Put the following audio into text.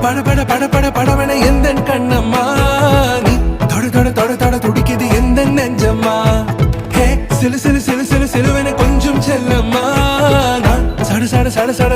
பட பட பட பட படவன எந்த கண்ணம்மா நீ தொட தொட தொட தொட துடிக்குது எந்த நெஞ்சம்மா ஹே சிலு சிலு சிலு சிலு சிலுவன கொஞ்சம் செல்லம்மா சட சட சட சட